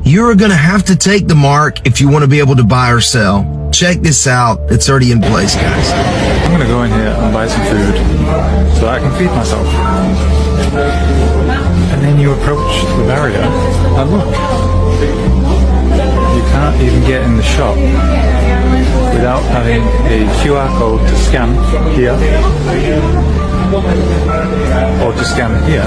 You're going to have to take the mark if you want to be able to buy or sell. Check this out. It's already in place, guys. I'm gonna go in here and buy some food so I can feed myself. And then you approach the barrier and look. You can't even get in the shop without having a QR code to scan here or to scan here.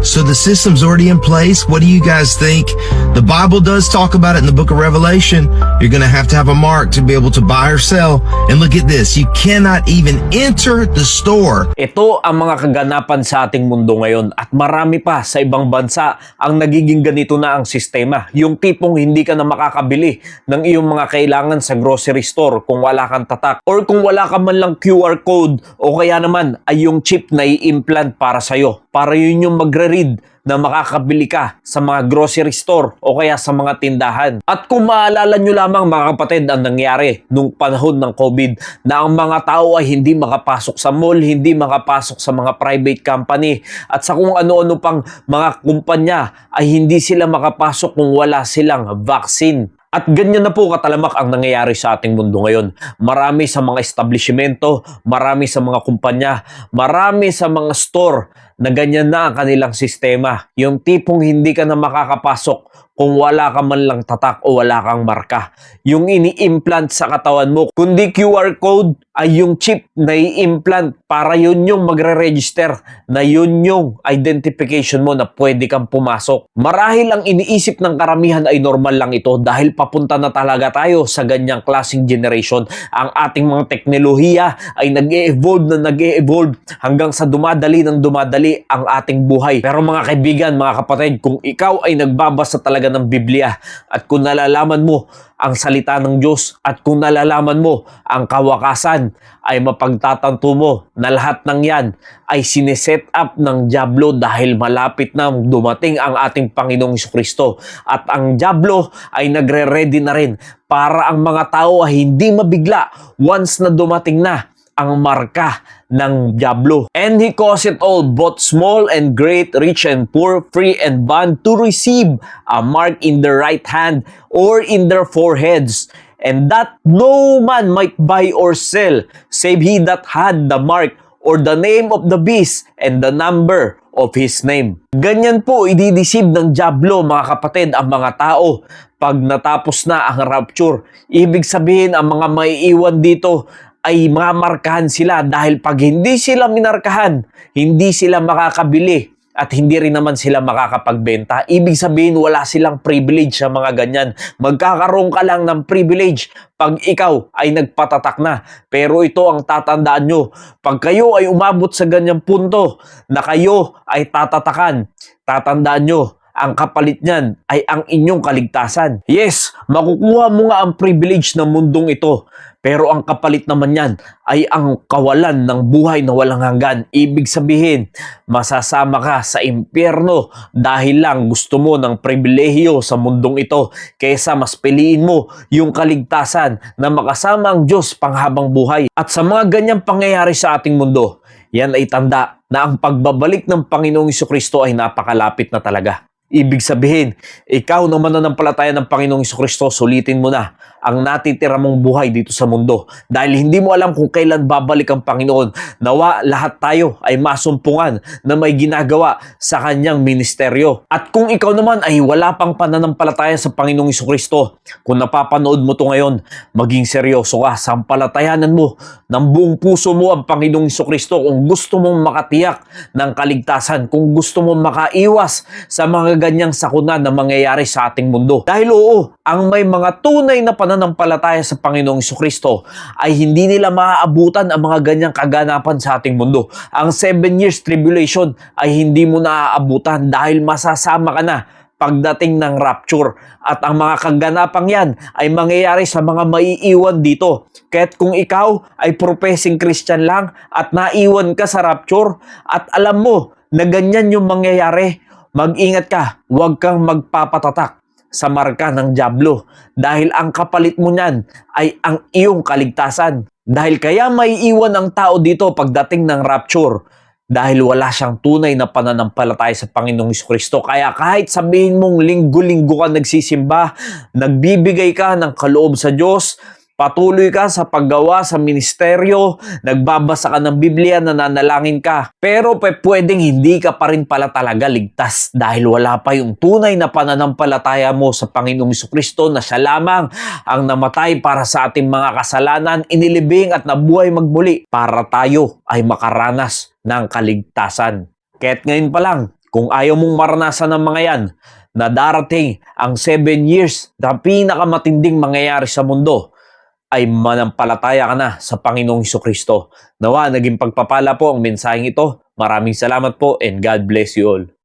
So the system's already in place. What do you guys think? The Bible does talk about it in the book of Revelation. You're going to have a mark to be able to buy or sell. And look at this. You cannot even enter the store. Ito ang mga kaganapan sa ating mundo ngayon at marami pa sa ibang bansa ang nagiging ganito na ang sistema. Yung tipong hindi ka na makakabili ng iyong mga kailangan sa grocery store kung wala kang tatak or kung wala ka man lang QR code o kaya naman ay yung chip na i-implant para sa'yo. Para yun yung magre-read na makakabili ka sa mga grocery store o kaya sa mga tindahan. At kung maalala nyo lamang mga kapatid ang nangyari nung panahon ng COVID na ang mga tao ay hindi makapasok sa mall, hindi makapasok sa mga private company at sa kung ano-ano pang mga kumpanya ay hindi sila makapasok kung wala silang vaccine. At ganyan na po katalamak ang nangyayari sa ating mundo ngayon. Marami sa mga establishmento, marami sa mga kumpanya, marami sa mga store na ganyan na ang kanilang sistema. Yung tipong hindi ka na makakapasok kung wala ka man lang tatak o wala kang marka. Yung ini-implant sa katawan mo, kundi QR code ay yung chip na i-implant para yun yung magre-register na yun yung identification mo na pwede kang pumasok. Marahil ang iniisip ng karamihan ay normal lang ito dahil papunta na talaga tayo sa ganyang klaseng generation. Ang ating mga teknolohiya ay nag-e-evolve hanggang sa dumadali ng dumadali ang ating buhay. Pero mga kaibigan, mga kapatid, kung ikaw ay nagbabasa talaga ng Biblia at kung nalalaman mo ang salita ng Diyos at kung nalalaman mo ang kawakasan, ay mapagtatanto mo na lahat ng yan ay sineset up ng dyablo dahil malapit na dumating ang ating Panginoong Jesucristo. At ang dyablo ay nagre-ready na rin para ang mga tao ay hindi mabigla once na dumating na ang marka ng dyablo. And he caused it all, both small and great, rich and poor, free and bond, to receive a mark in their right hand or in their foreheads, and that no man might buy or sell, save he that had the mark or the name of the beast and the number of his name. Ganyan po idideceive ng dyablo, mga kapatid, ang mga tao pag natapos na ang rapture. Ibig sabihin, ang mga maiiwan dito ay mamarkahan sila dahil pag hindi sila minarkahan, hindi sila makakabili at hindi rin naman sila makakapagbenta. Ibig sabihin, wala silang privilege sa mga ganyan. Magkakaroon ka lang ng privilege pag ikaw ay nagpatatak na. Pero ito ang tatandaan nyo. Pag kayo ay umabot sa ganyang punto na kayo ay tatatakan, tatandaan nyo, ang kapalit niyan ay ang inyong kaligtasan. Yes, makukuha mo nga ang privilege ng mundong ito. Pero ang kapalit naman yan ay ang kawalan ng buhay na walang hanggan. Ibig sabihin, masasama ka sa impyerno dahil lang gusto mo ng pribilehiyo sa mundong ito kaysa mas piliin mo yung kaligtasan na makasama ang Diyos panghabang buhay. At sa mga ganyang pangyayari sa ating mundo, yan ay tanda na ang pagbabalik ng Panginoong Jesucristo ay napakalapit na talaga. Ibig sabihin, ikaw na mananampalataya ng Panginoong Jesucristo, sulitin mo na ang natitira mong buhay dito sa mundo. Dahil hindi mo alam kung kailan babalik ang Panginoon. Nawa lahat tayo ay masumpungan na may ginagawa sa kanyang ministeryo. At kung ikaw naman ay wala pang pananampalataya sa Panginoong Jesucristo, kung napapanood mo to ngayon, maging seryoso ka. Sampalatayanan mo ng buong puso mo ang Panginoong Jesucristo kung gusto mong makatiyak ng kaligtasan, kung gusto mong makaiwas sa mga ganyang sakuna na mangyayari sa ating mundo. Dahil oo, ang may mga tunay na pananampalataya sa Panginoong Jesucristo ay hindi nila maaabutan ang mga ganyang kaganapan sa ating mundo. Ang 7 years tribulation ay hindi mo naaabutan dahil masasama ka na pagdating ng rapture. At ang mga kaganapang yan ay mangyayari sa mga maiiwan dito. Kaya't kung ikaw ay professing Christian lang at naiwan ka sa rapture at alam mo na ganyan yung mangyayari, mag-ingat ka, huwag kang magpapatatak sa marka ng dyablo dahil ang kapalit mo niyan ay ang iyong kaligtasan. Dahil kaya may iwan ang tao dito pagdating ng rapture dahil wala siyang tunay na pananampalataya sa Panginoong Jesucristo. Kaya kahit sabihin mong linggo-linggo ka nagsisimba, nagbibigay ka ng kaloob sa Diyos, patuloy ka sa paggawa sa ministeryo, nagbabasa ka ng Biblia, nananalangin ka, pero pwedeng hindi ka pa rin pala talaga ligtas dahil wala pa yung tunay na pananampalataya mo sa Panginoong Jesucristo na siya lamang ang namatay para sa ating mga kasalanan, inilibing at nabuhay magmuli para tayo ay makaranas ng kaligtasan. Kaya't ngayon pa lang, kung ayaw mong maranasan ng mga yan, na darating ang 7 years na pinakamatinding mangyayari sa mundo, ay manampalataya ka na sa Panginoong Jesucristo. Nawa, naging pagpapala po ang mensaheng ito. Maraming salamat po and God bless you all.